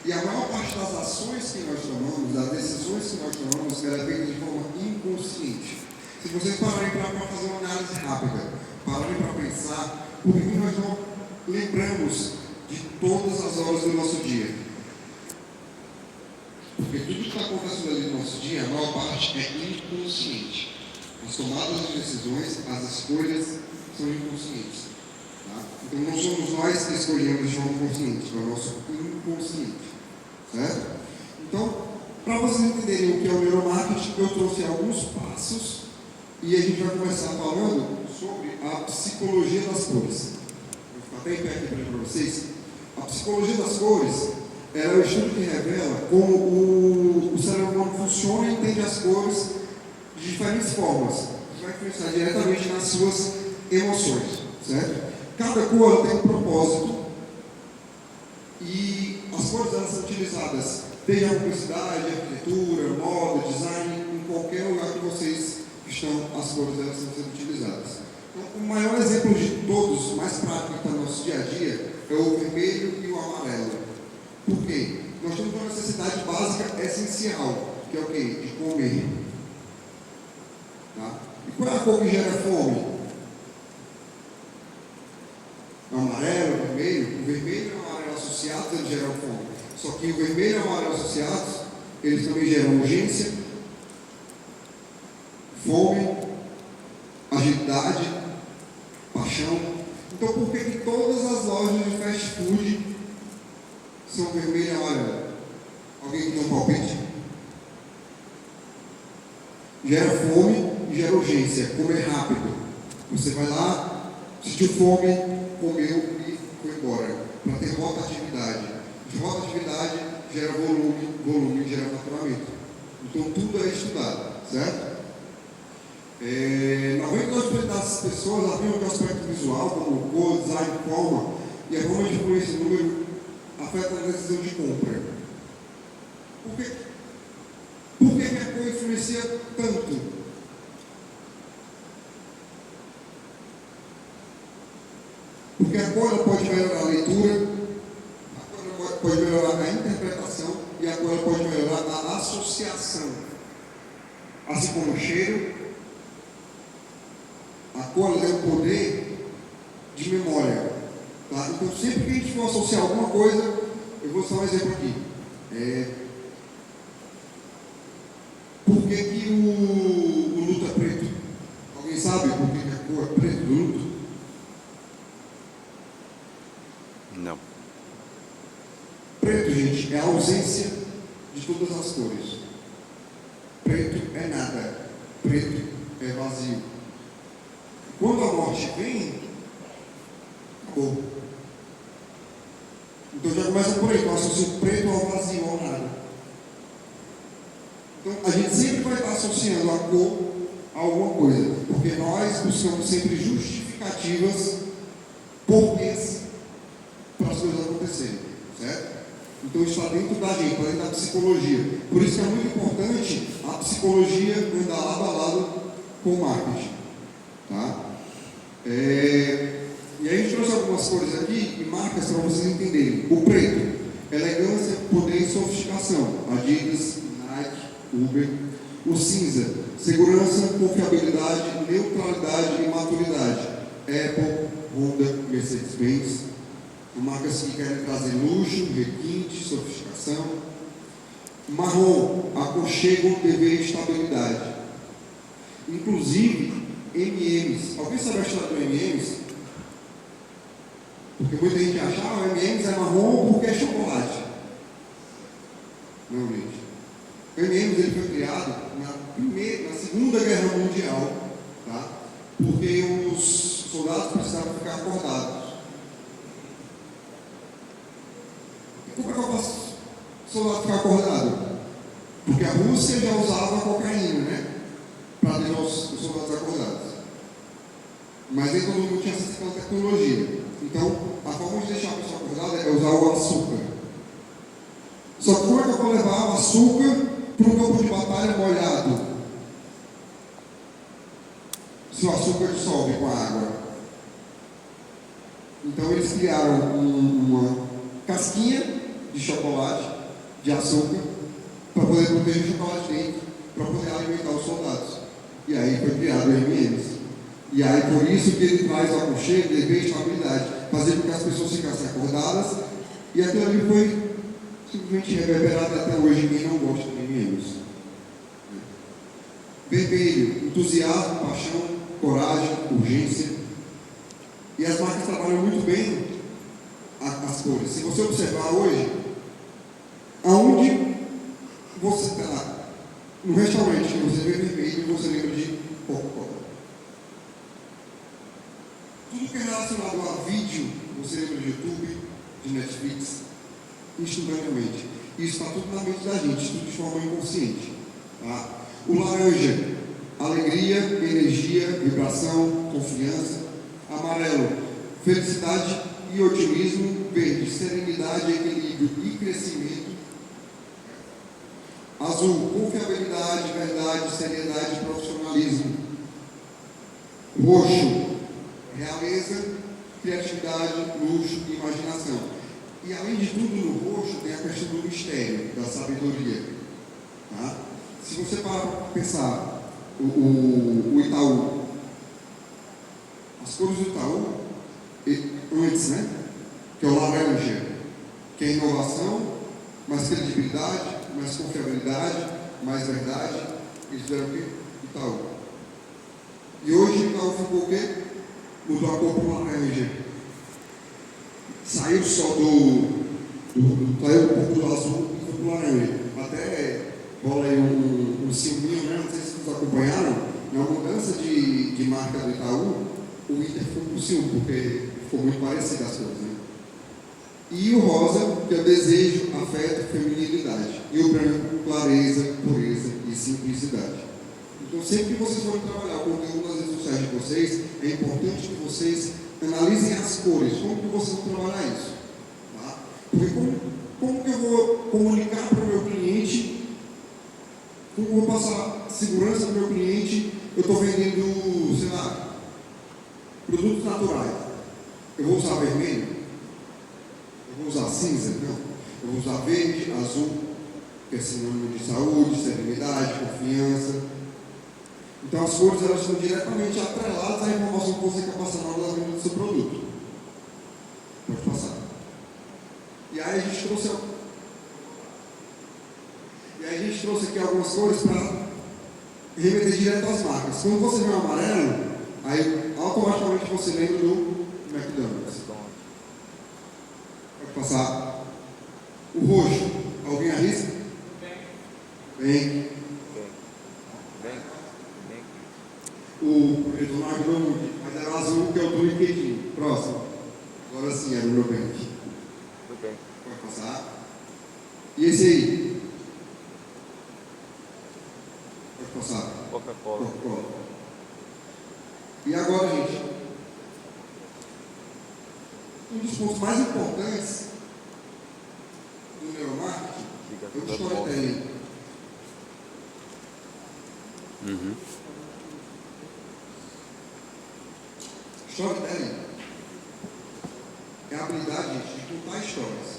E a maior parte das ações que nós tomamos, das decisões que nós tomamos, ela é feita de forma inconsciente. Se vocês pararem para fazer uma análise rápida, pararem para pensar, por que nós não lembramos de todas as horas do nosso dia? Porque tudo que está acontecendo ali no nosso dia, a maior parte é inconsciente. As tomadas de decisões, as escolhas são inconscientes. Tá? Então não somos nós que escolhemos de forma consciente, é o nosso inconsciente. Certo? Então, para vocês entenderem o que é o neuromarketing, eu trouxe alguns passos e a gente vai começar falando sobre a psicologia das cores. Vou ficar bem perto aqui para vocês. A psicologia das cores é o estudo que revela como o cérebro humano funciona e entende as cores de diferentes formas, que vai influenciar diretamente nas suas emoções, certo? Cada cor tem um propósito e as cores elas são utilizadas desde a publicidade, arquitetura, moda, design, em qualquer lugar que vocês estão, as cores elas estão sendo utilizadas. Então, o maior exemplo de todos, mais prático que está no nosso dia a dia, é o vermelho e o amarelo. Por quê? Nós temos uma necessidade básica essencial, que é o quê? De comer. Tá? E qual é a cor que gera fome? O amarelo, o vermelho. O vermelho e o amarelo associados, eles geram fome. Só que o vermelho e o amarelo associados, eles também geram urgência, fome, agilidade, paixão. Então, por que todas as lojas de fast food são vermelho e amarelo? Alguém tem um palpite? Gera fome e gera urgência. Comer rápido. Você vai lá, sentiu fome, comeu e foi embora. Para ter rotatividade. Rotatividade gera volume, volume gera faturamento. Então tudo é estudado, certo? 99% das pessoas afirmam que o aspecto visual, como cor, design, forma e a forma de influência do número afeta a decisão de compra. Por que a cor influencia tanto? Porque a cor pode melhorar a leitura, a cor pode melhorar a interpretação e a cor pode melhorar a associação. Assim como o cheiro, a cor tem o poder de memória. Tá? Então, sempre que a gente for associar alguma coisa, eu vou dar um exemplo aqui. Por que o luto é preto? Alguém sabe por que a cor é preta do luto? Não. Preto, gente, é a ausência de todas as cores. Preto é nada. Preto é vazio. Quando a morte vem, acabou. Então já começa por aí, então associa preto ao vazio, ao nada. Então a gente sempre vai estar associando a cor a alguma coisa, porque nós buscamos sempre justificativas, porquês para as coisas acontecerem, certo? Então isso está dentro da gente, está dentro da psicologia. Por isso que é muito importante a psicologia andar lado a lado com o marketing, tá? E aí a gente trouxe algumas cores aqui e marcas para vocês entenderem. O preto, elegância, poder e sofisticação. Adidas, Nike, Uber. O cinza, segurança, confiabilidade, neutralidade e maturidade. Apple, Honda, Mercedes-Benz. Marcas que querem trazer luxo, requinte, sofisticação. Marrom, aconchego, dever e estabilidade. Inclusive, M&M's. Alguém sabe a história do M&M's? Porque muita gente acha, o M&M's é marrom porque é chocolate. Não, gente. O M&M's ele foi criado na Segunda Guerra Mundial, tá? Porque os soldados precisavam ficar acordados. E como é que eu faço o soldado ficar acordado? Porque a Rússia já usava cocaína, né? Para deixar os soldados acordados. Mas aí todo mundo tinha essa tecnologia. Então, a forma de deixar a pessoa acordada é usar o açúcar. Só que como é que eu vou levar o açúcar para um campo de batalha molhado? Se o açúcar dissolve com a água. Então eles criaram uma casquinha de de chocolate, de açúcar, para poder proteger o chocolate dentro, para poder alimentar os soldados. E aí foi criado o M&M's. E aí por isso que ele traz o aconchego, dever e estabilidade, fazer com que as pessoas ficassem acordadas, e aquilo ali foi simplesmente reverberado até hoje. Quem não gosta de M&M's. Vermelho, entusiasmo, paixão, coragem, urgência. E as marcas trabalham muito bem as cores. Se você observar hoje, aonde você está, no restaurante que você vê vermelho, você lembra de Coca-Cola. Tudo que é relacionado a vídeo, você lembra de YouTube, de Netflix, instantaneamente. Isso está tudo na mente da gente, tudo de forma inconsciente. Tá? O laranja, alegria, energia, vibração, confiança. Amarelo, felicidade e otimismo. Verde, serenidade, equilíbrio e crescimento. Azul, confiabilidade, verdade, seriedade e profissionalismo. Roxo, realeza, criatividade, luxo e imaginação. E além de tudo, no roxo tem a questão do mistério, da sabedoria. Tá? Se você parar para pensar o Itaú, as cores do Itaú, antes, né? Que é o laranja, que é inovação, mais credibilidade, mais confiabilidade, mais verdade. Eles fizeram o quê? Itaú. E hoje o Itaú ficou o quê? Mudou a cor para o laranja. Saiu só saiu um pouco do azul e foi para o laranja. Até rola aí um ciúminho, né? Não sei se vocês acompanharam. Na mudança de marca do Itaú, o Inter foi para o ciúme, porque ficou muito parecido as coisas, né? E o rosa, que é o desejo, afeto, feminilidade. E o branco, clareza, pureza e simplicidade. Então, sempre que vocês forem trabalhar o conteúdo nas redes sociais de vocês, é importante que vocês analisem as cores. Como que vocês vão trabalhar isso? Tá? Porque como que eu vou comunicar para o meu cliente? Como eu vou passar segurança para o meu cliente? Eu estou vendendo, sei lá, produtos naturais. Eu vou usar vermelho? Eu vou usar cinza? Não. Eu vou usar verde, azul, que é sinônimo de saúde, serenidade, confiança. Então as cores elas estão diretamente atreladas à informação que você quer passar na hora da venda do seu produto. Pode passar. E aí a gente trouxe aqui algumas cores para remeter direto às marcas. Quando você vê o amarelo, aí automaticamente você lembra do McDonald's. Pode passar. O roxo, alguém arrisca? Bem. O Eduardo não muito, mas era o azul que é o do LinkedIn. Próximo. Agora sim, era o Nubank. Pode passar. E esse aí? Pode passar. Coca-Cola. E agora, gente, um dos pontos mais importantes do neuromarketing é o storytelling. Storytelling é a habilidade, gente, de contar histórias.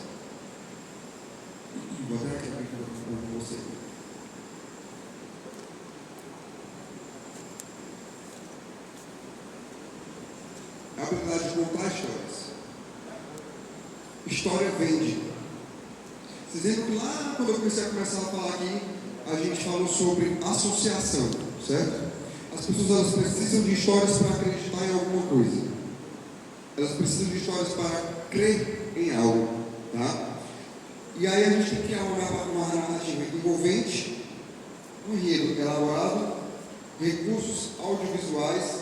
Vou até aqui com você. É a habilidade de contar histórias. História vende. Vocês lembram que lá quando eu comecei a falar aqui, a gente falou sobre associação, certo? As pessoas elas precisam de histórias para acreditar em alguma coisa. Elas precisam de histórias para crer em algo, tá? E aí a gente tem que criar uma narrativa envolvente, um enredo elaborado, recursos audiovisuais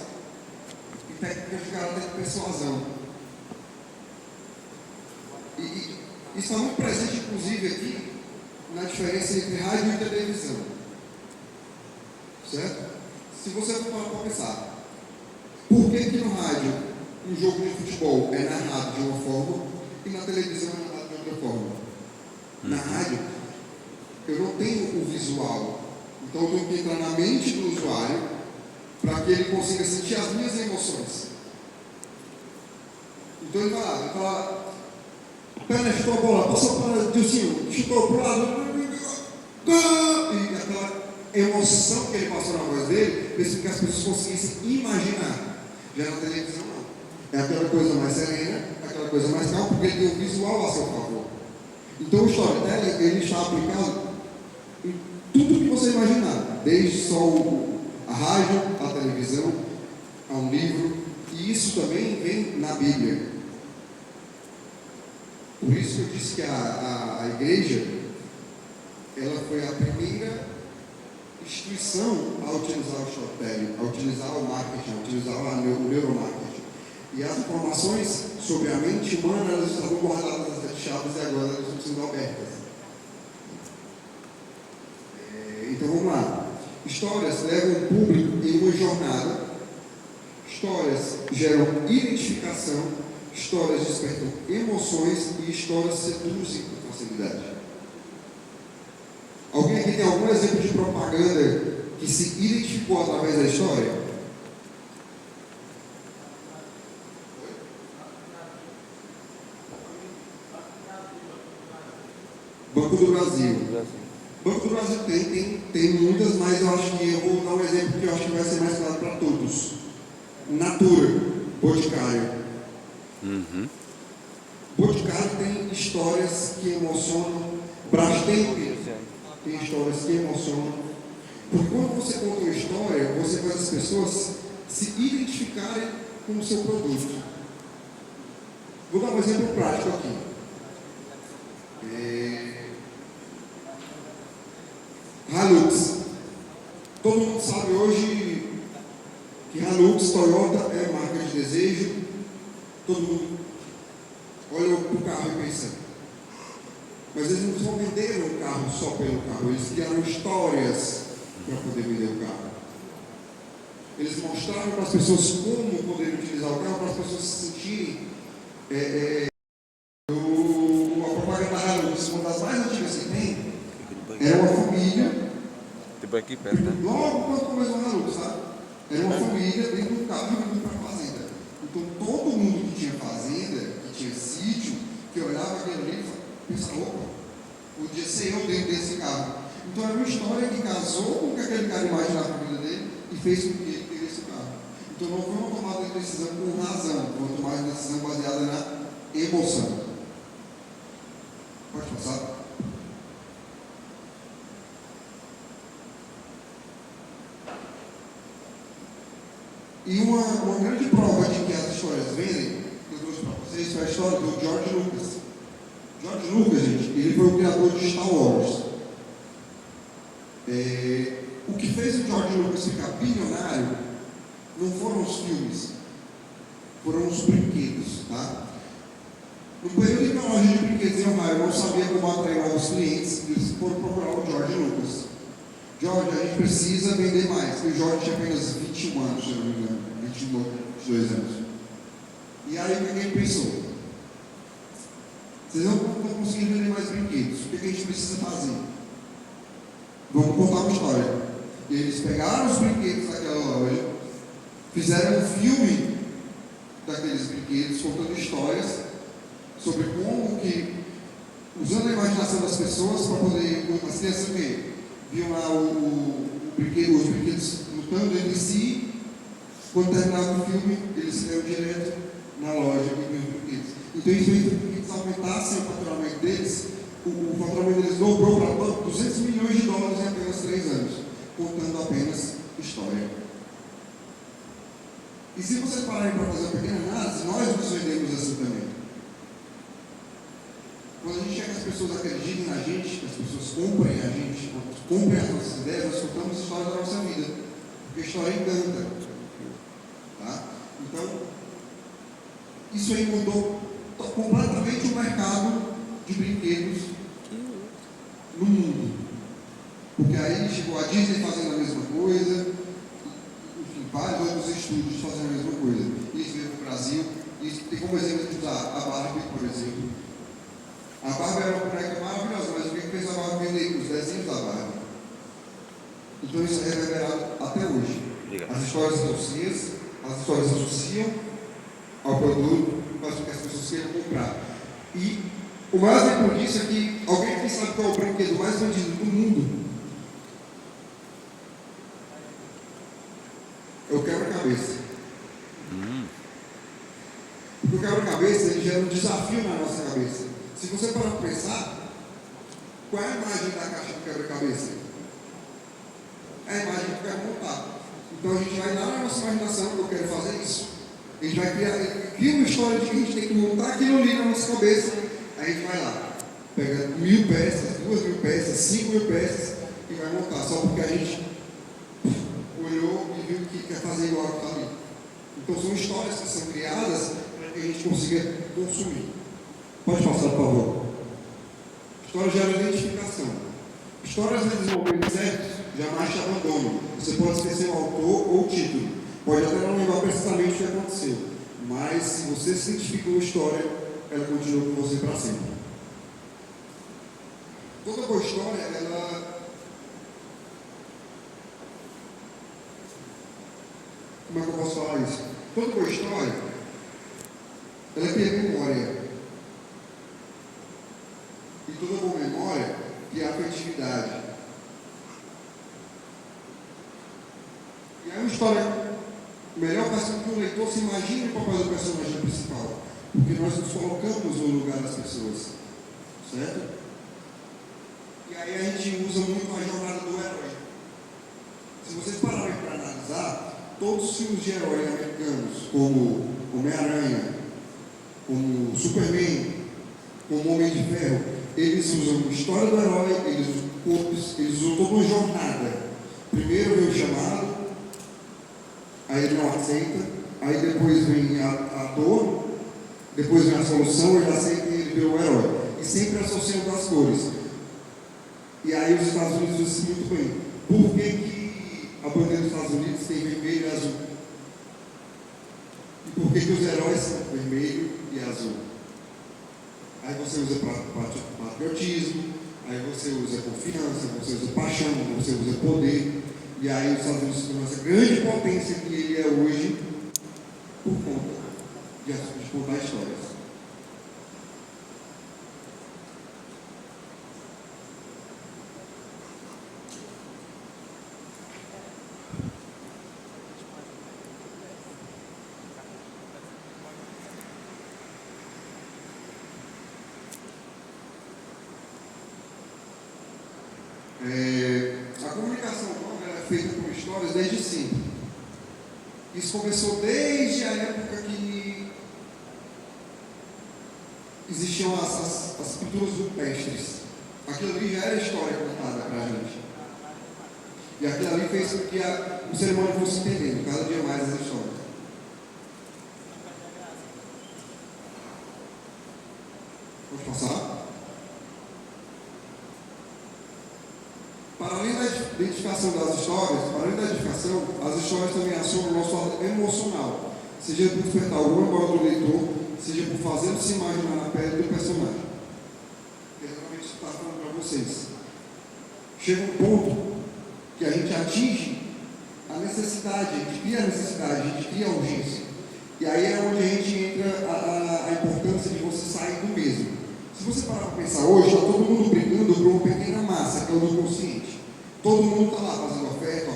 e técnicas de caráter de persuasão. E isso está muito presente, inclusive, aqui, na diferença entre rádio e televisão. Certo? Se você for parar para pensar, por que no rádio um jogo de futebol é narrado de uma forma e na televisão é narrado de outra forma? Na rádio, eu não tenho o visual, então eu tenho que entrar na mente do usuário para que ele consiga sentir as minhas emoções. Então ele vai lá, perna chutou a bola, passou para o Dilcinho, chutou para o lado, e aquela emoção que ele passou na voz dele, fez com que as pessoas conseguissem imaginar. Já na televisão não. É aquela coisa mais serena, aquela coisa mais calma, porque ele tem um visual a seu favor. Então o storytelling, ele está aplicado em tudo que você imaginar, desde só a rádio, a televisão, a um livro, e isso também vem na Bíblia. Por isso que eu disse que a igreja, ela foi a primeira instituição a utilizar o storytelling, a utilizar o marketing, a utilizar o neuromarketing. E as informações sobre a mente humana, elas estavam guardadas nas 7 chaves e agora elas estão sendo abertas. Então vamos lá. Histórias levam o público em uma jornada. Histórias geram identificação. Histórias despertam emoções e histórias seduzem com facilidade. Alguém aqui tem algum exemplo de propaganda que se identificou através da história? Banco do Brasil. Banco do Brasil tem muitas, mas eu acho que eu vou dar um exemplo que eu acho que vai ser mais claro para todos. Natura, Boticário. Boticário tem histórias que emocionam. Brastemp tem histórias que emocionam. Porque quando você conta uma história, você faz as pessoas se identificarem com o seu produto. Vou dar um exemplo prático aqui. Hilux. Todo mundo sabe hoje que Hilux, Toyota é marca de desejo. Todo mundo olha para o carro e pensa. Mas eles não só venderam o carro só pelo carro, eles criaram histórias para poder vender o carro. Eles mostraram para as pessoas como poder utilizar o carro, para as pessoas se sentirem. A propaganda da Hilux, uma das mais antigas que tem, era uma família. Aqui perto, né? Logo quando começou a Hilux, sabe? Era uma família dentro do carro indo para a fazenda. Então todo mundo que tinha fazenda, que tinha sítio, que olhava aquele ali e pensava, opa, podia ser eu dentro desse carro. Então era uma história que casou com o que aquele cara imaginava a vida dele e fez com que ele tivesse esse carro. Então não foi uma tomada de decisão com razão, foi uma tomada de decisão baseada na emoção. Pode passar? E uma grande prova de que as histórias vendem, que eu trouxe para vocês, foi a história do George Lucas. George Lucas, gente, ele foi o criador de Star Wars. O que fez o George Lucas ficar bilionário não foram os filmes, foram os brinquedos, tá? No período em que a loja de brinquedos em Ohio não sabia como atrair novos clientes, eles foram procurar o George Lucas. George, a gente precisa vender mais. E o George tinha apenas 21 anos, se eu não me engano, 22 anos. E aí o que ele pensou? Vocês não estão conseguindo vender mais brinquedos, o que a gente precisa fazer? Vamos contar uma história. E eles pegaram os brinquedos daquela loja, fizeram um filme daqueles brinquedos, contando histórias sobre como que, usando a imaginação das pessoas para poder, as crianças verem, viam lá os brinquedos lutando entre si. Quando terminava o filme, eles iam direto na loja e viam os brinquedos. Então isso fez com que eles aumentassem o faturamento deles. O faturamento deles dobrou para 200 milhões de dólares em apenas 3 anos, contando apenas história. E se vocês pararem para fazer uma pequena análise, nós nos vendemos assim também. Quando a gente quer que as pessoas acreditem na gente, que as pessoas comprem a gente, comprem as nossas ideias, nós contamos histórias da nossa vida. Porque a história encanta. Tá? Então, isso aí mudou completamente o mercado de brinquedos no mundo. Porque aí chegou a Disney fazendo a mesma coisa, enfim, vários outros estúdios fazendo a mesma coisa. Isso veio para o Brasil, e tem como exemplo de usar a Barbie, por exemplo. A Barbie era uma boneca maravilhosa, mas o que fez a Barbie vender? Os desenhos da Barbie. Então isso é reverberado até hoje. As histórias associam ao produto, faz com que as pessoas queiram comprar. E O maior exemplo disso é que alguém aqui sabe qual é o brinquedo mais vendido do mundo? É o quebra-cabeça. Porque o quebra-cabeça ele gera um desafio na nossa cabeça. Se você parar para pensar, qual é a imagem da caixa do quebra-cabeça? É a imagem que eu quero montar. Então a gente vai lá na nossa imaginação que eu quero fazer isso. A gente vai cria uma história de que a gente tem que montar aquilo ali na nossa cabeça. Aí a gente vai lá, pega 1000 peças, 2000 peças, 5000 peças e vai montar. Só porque a gente olhou e viu que quer fazer igual que está ali. Então são histórias que são criadas para que a gente consiga consumir. Pode passar, por favor. História gera identificação. Histórias vezes no momento certo jamais te abandonam. Você pode esquecer o autor ou o título. Pode até não lembrar precisamente o que aconteceu. Mas se você se identifica com a história, ela continua com você para sempre. Toda boa história, ela... Como é que eu posso falar isso? Toda boa história, ela tem memória. E toda boa memória tem afetividade. E aí uma história melhor faz com que o leitor se imagine o papel do personagem principal. Porque nós nos colocamos no lugar das pessoas. Certo? E aí a gente usa muito a jornada do herói. Se vocês pararem para analisar, todos os filmes de heróis americanos, como Homem-Aranha, como Superman, como Homem de Ferro, eles usam a história do herói, eles usam toda uma jornada. Primeiro vem o chamado, aí ele não aceita, aí depois vem a dor, depois vem a solução, ele aceita e ele vira o herói. E sempre associando as cores. E aí os Estados Unidos usam isso muito bem. Por que a bandeira dos Estados Unidos tem vermelho e azul? E por que os heróis são vermelho e azul? Aí você usa patriotismo, aí você usa confiança, você usa paixão, você usa poder. E aí os Estados Unidos se tornam essa grande potência que ele é hoje por conta de contar histórias. A comunicação humana é feita por histórias desde sempre. Isso começou desde a época que existiam as pinturas rupestres. Aquilo ali já era história contada para a gente. E aquilo ali fez com que o ser humano fosse entendendo cada dia mais as histórias. Pode passar? Para além da identificação das histórias, para além da edificação, as histórias também acionam o nosso lado emocional, seja por despertar alguma memória do leitor, seja por fazê-lo se imaginar na pele do personagem. Exatamente isso que eu estava falando para vocês. Chega um ponto que a gente atinge a necessidade, a gente cria a necessidade, a gente cria a urgência. E aí é onde a gente entra a importância de você sair do mesmo. Se você parar para pensar hoje, está todo mundo brigando por uma pequena massa, que é o do consciente. Todo mundo está lá fazendo oferta.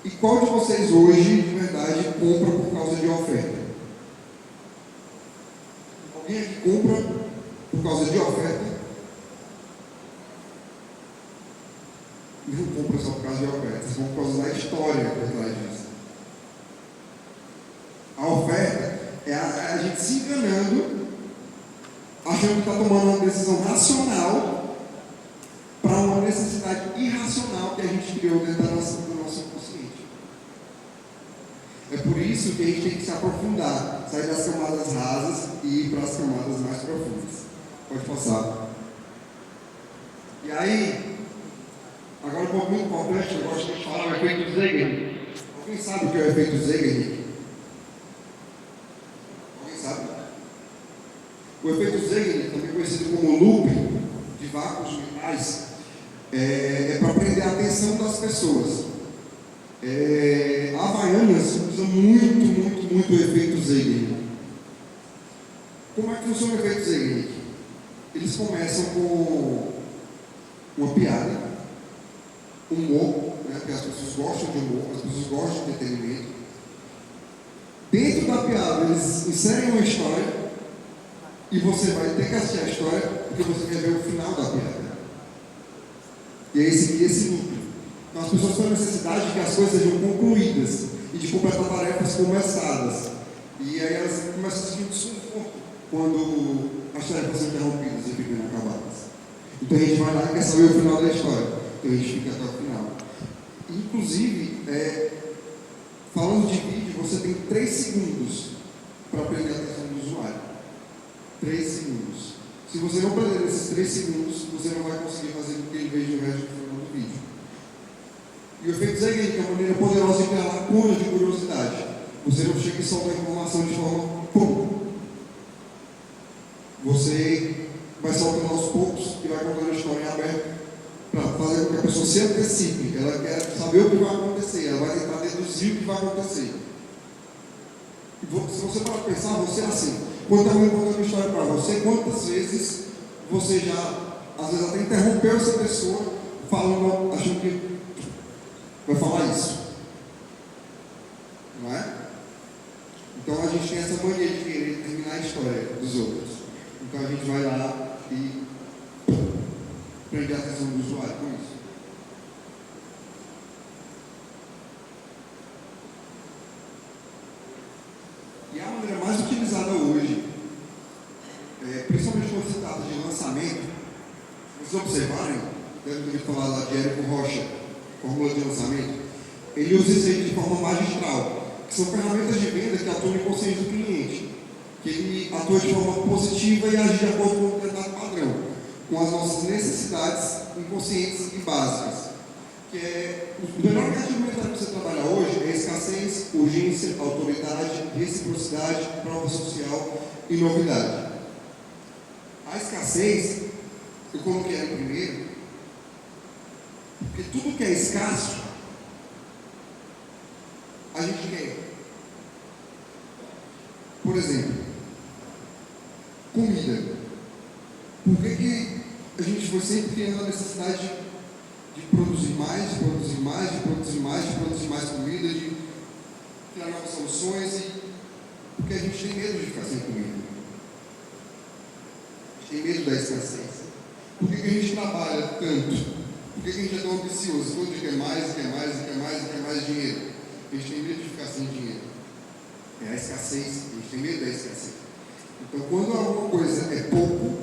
E qual de vocês hoje, de verdade, compra por causa de oferta? Alguém aqui compra por causa de oferta? Não compra só por causa de oferta, você compra por causa da história por trás disso. A oferta é a gente se enganando, achando que está tomando uma decisão racional para uma necessidade irracional que a gente criou dentro do nosso inconsciente. É por isso que a gente tem que se aprofundar, sair das camadas rasas e ir para as camadas mais profundas. Pode passar. E aí, agora um ponto muito importante, eu gosto de falar o efeito Zeigarnik. Alguém sabe o que é o efeito Zeigarnik? Sabe? O efeito Zeigarnik, também conhecido como looping de vácuos mentais, é para prender a atenção das pessoas. A Havaianas usa muito o efeito Zeigarnik. funciona o efeito Zeigarnik? Eles começam com uma piada, humor, né, porque as pessoas gostam de humor, as pessoas gostam de entretenimento. Dentro da piada, eles inserem uma história e você vai ter que assistir a história porque você quer ver o final da piada. E aí seguir esse núcleo. Então as pessoas têm a necessidade de que as coisas sejam concluídas e de completar tarefas começadas. E aí elas começam a sentir um desconforto quando as tarefas são interrompidas e ficam inacabadas. Então a gente vai lá e quer saber o final da história. Então a gente fica até o final. Inclusive, falando de vídeo, você tem 3 segundos para prender a atenção do usuário. 3 segundos. Se você não perder esses 3 segundos, você não vai conseguir fazer com que ele veja o resto do vídeo. E o efeito Zeigarnik é uma maneira poderosa de criar lacuna de curiosidade. Você não chega e solta a informação de forma pum. Você vai soltando aos poucos e vai contando a história em aberto para fazer com que a pessoa se antecipe. Ela quer saber o que vai acontecer, ela vai tentar deduzir o que vai acontecer. E se você para pensar, você é assim. Quando está contando uma história para você, quantas vezes você já, às vezes até interrompeu essa pessoa falando, achando que vai falar isso. Não é? Então a gente tem essa mania de querer terminar a história dos outros. Então a gente vai lá e prende a atenção do usuário com isso. E a maneira mais utilizada hoje, principalmente quando se trata de lançamento, se vocês observarem, devem ter falado lá de Érico Rocha, fórmula de lançamento, ele usa isso aí de forma magistral, que são ferramentas de venda que atuam no inconsciente do cliente, que ele atua de forma positiva e age de acordo com o determinado padrão, com as nossas necessidades inconscientes e básicas. Que é o melhor argumento para você trabalhar hoje é escassez, urgência, autoridade, reciprocidade, prova social e novidade. A escassez, eu coloquei ela primeiro, porque tudo que é escasso, a gente quer. Por exemplo, comida. Por que a gente foi sempre criando a necessidade de produzir mais, de produzir mais, de produzir mais, de produzir mais comida, de criar novas soluções, porque a gente tem medo de ficar sem comida. A gente tem medo da escassez. Por que a gente trabalha tanto? Por que a gente é tão ambicioso? Quando a gente quer mais, quer mais, quer mais, quer mais dinheiro? A gente tem medo de ficar sem dinheiro. É a escassez, a gente tem medo da escassez. Então, quando alguma coisa é pouco,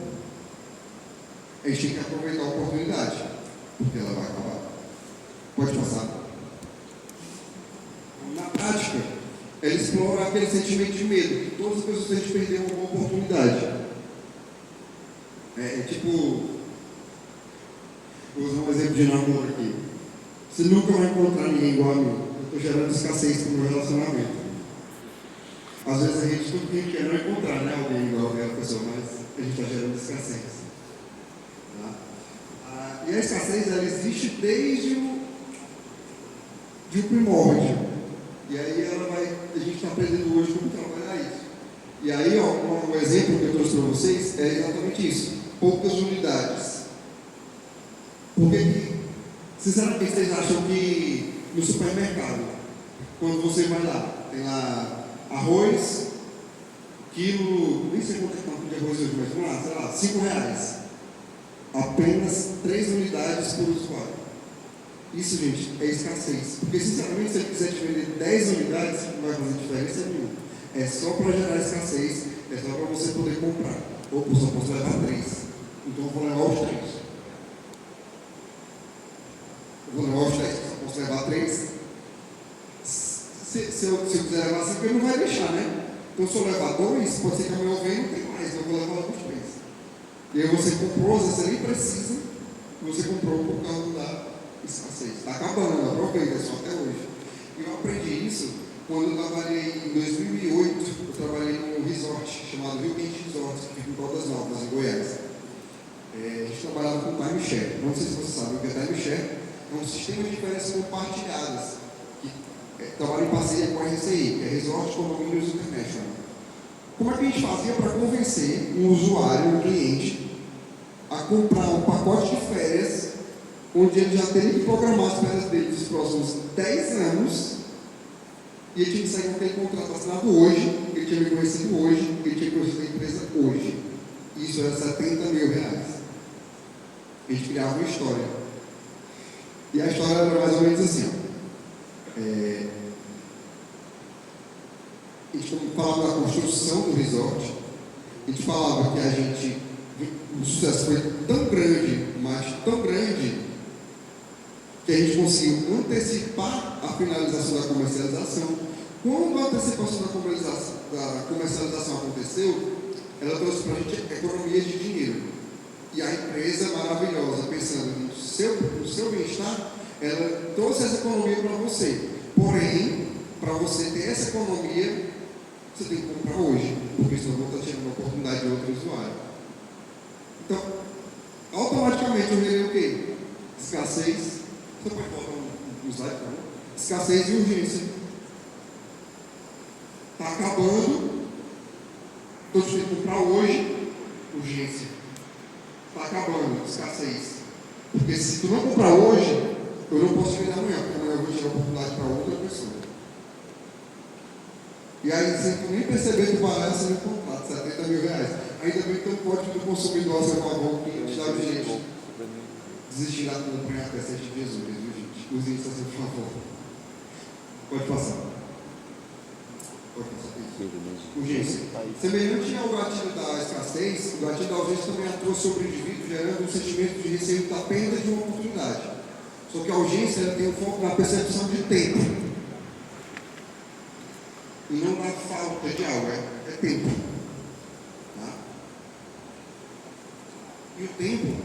a gente tem que aproveitar a oportunidade, porque ela vai acabar. Pode passar. Na prática, ela explora aquele sentimento de medo, que todas as pessoas têm de perder uma boa oportunidade. É tipo, vou usar um exemplo de namoro aqui. Você nunca vai encontrar ninguém igual a mim. Eu estou gerando escassez no meu relacionamento. Às vezes a gente tudo que a gente quer não encontrar, né? Alguém igual a aquela pessoa, mas a gente está gerando escassez. Tá? E a escassez, ela existe desde o primórdio. E aí a gente está aprendendo hoje como trabalhar isso. E aí, ó, um exemplo que eu trouxe para vocês é exatamente isso. Poucas unidades. Por que, sinceramente, vocês acham que no supermercado, quando você vai lá, tem lá arroz, quilo, nem sei quanto é campo de arroz hoje, mas vamos lá, sei lá, R$5. Apenas 3 unidades por usuário. Isso, gente, é escassez. Porque, sinceramente, se ele quiser te vender 10 unidades, não vai fazer diferença nenhuma. É só para gerar escassez, é só para você poder comprar. Ou só posso levar 3. Então eu vou levar os 3. Eu vou levar os 3, só posso levar 3. Se eu quiser levar 5, ele não vai deixar, né? Então se eu levar 2, pode ser que amanhã eu venha e não tem mais, eu vou levar os 3. E aí você comprou, às vezes você nem precisa, você comprou por causa da escassez. Está acabando, aproveita, só até hoje. E eu aprendi isso quando eu trabalhei em 2008, eu trabalhei num resort chamado Rio Quente Resort, que fica em Caldas Novas, em Goiás. A gente trabalhava com timeshare. Não sei se você sabe o que é timeshare. É um sistema de férias compartilhadas, que trabalha em parceria com a RCI, que é Resort Condomínios International. como é que a gente fazia para convencer um usuário, um cliente, a comprar um pacote de férias, onde ele já teria que programar as férias dele nos próximos 10 anos, e ele tinha que sair com aquele contrato assinado hoje, ele tinha me conhecido hoje, ele tinha conhecido a empresa hoje. Isso era R$70 mil. A gente criava uma história. E a história era mais ou menos assim, ó. A gente falava da construção do resort, a gente falava que o sucesso foi tão grande, mas tão grande, que a gente conseguiu antecipar a finalização da comercialização. Quando a antecipação da comercialização aconteceu, ela trouxe para a gente economia de dinheiro. E a empresa maravilhosa, pensando no seu bem-estar, ela trouxe essa economia para você. Porém, para você ter essa economia, você tem que comprar hoje, porque senão não está tirando a oportunidade de outro usuário. Então, automaticamente eu virei o quê? Escassez. Você pode botar um slide para mim? Escassez e urgência. Está acabando, então você tem que comprar hoje, urgência. Está acabando, escassez. Porque se tu não comprar hoje, eu não posso vender amanhã, porque amanhã eu vou tirar a oportunidade para outra pessoa. E aí, sem tu nem perceber que vai ser um contrato, R$70 mil. Ainda bem que tem um código do consumidor a seu favor, que te dá o direito de desistir da compra em até 7 dias úteis, viu, gente? Use isso a seu favor. Pode passar. Pode passar. Urgência. Semelhante ao gatilho da escassez, o gatilho da urgência também atua sobre o indivíduo, gerando um sentimento de receio da perda de uma oportunidade. Só que a urgência ela tem um foco na percepção de tempo. E não na falta de algo, é tempo. Tá? E o tempo,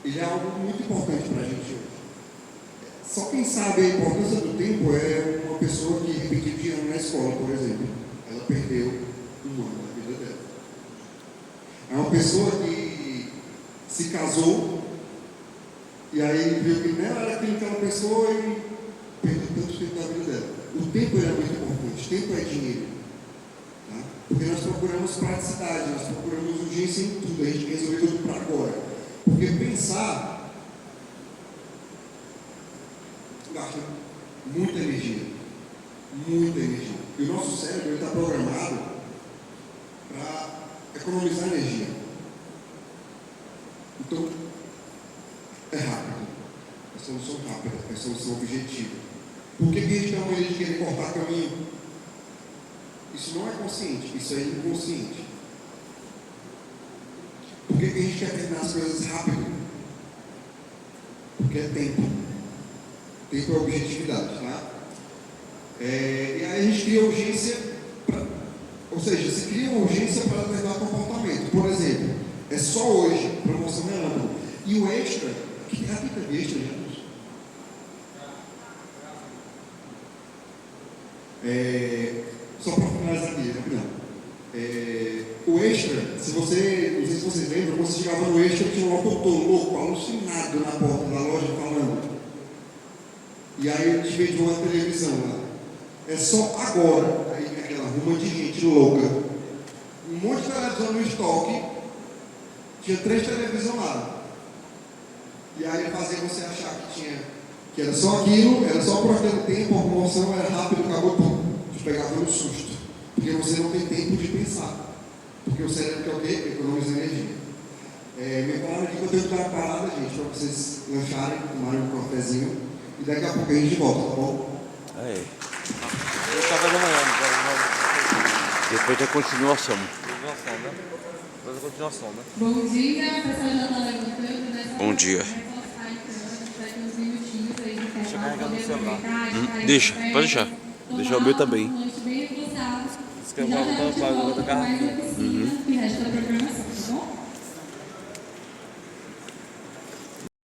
ele é algo muito importante para a gente hoje. Só quem sabe a importância do tempo é uma pessoa que repetiu de ano na escola, por exemplo. Ela perdeu um ano da vida dela. É uma pessoa que se casou e aí viu que não era aquilo que ela pensou e perdeu tanto tempo da vida dela. O tempo é muito importante, o tempo é dinheiro. Tá? Porque nós procuramos praticidade, nós procuramos urgência em tudo, a gente quer resolver tudo para agora. Porque pensar gasta muita energia. Muita energia. E o nosso cérebro está programado para economizar energia. Então, é rápido. É solução rápida, é solução objetiva. Por que a gente tem uma mania de querer cortar caminho? Isso não é consciente, isso é inconsciente. Por que a gente quer terminar as coisas rápido? Porque é tempo. Tempo é objetividade, tá? E aí a gente cria urgência, ou seja, se cria uma urgência para determinado comportamento. Por exemplo, é só hoje, promoção relâmpago. E o extra, que é a dica de extra, gente? Só para finalizar aqui, rapidão. O extra, se você, não sei se vocês lembram, quando você chegava no extra, tinha um locutor louco, alucinado na porta da loja falando. E aí ele te vendia uma televisão lá. É só agora. Aí aquela ruma de gente louca. Um monte de televisão no estoque. Tinha 3 televisões lá. E aí ele fazia você achar que era só aquilo, era só por aquele tempo, a promoção era rápido, acabou tudo. Te pegava no susto. Porque você não tem tempo de pensar. Porque o cérebro quer o quê? Economiza energia. Me falaram aqui que eu tenho que dar uma parada, gente, para vocês lancharem, tomarem um cafezinho. E daqui a pouco a gente volta, tá bom? Aí. Eu estava da manhã, depois da continuação. Continuação, né? Depois da continuação, né? Bom dia, a pessoa já está levantando, né? Bom dia. Deixa eu carregar no celular. Deixa, pode deixar. Deixa o meu também. Um lanche bem negociado. Isso que eu vou botar o garrafa.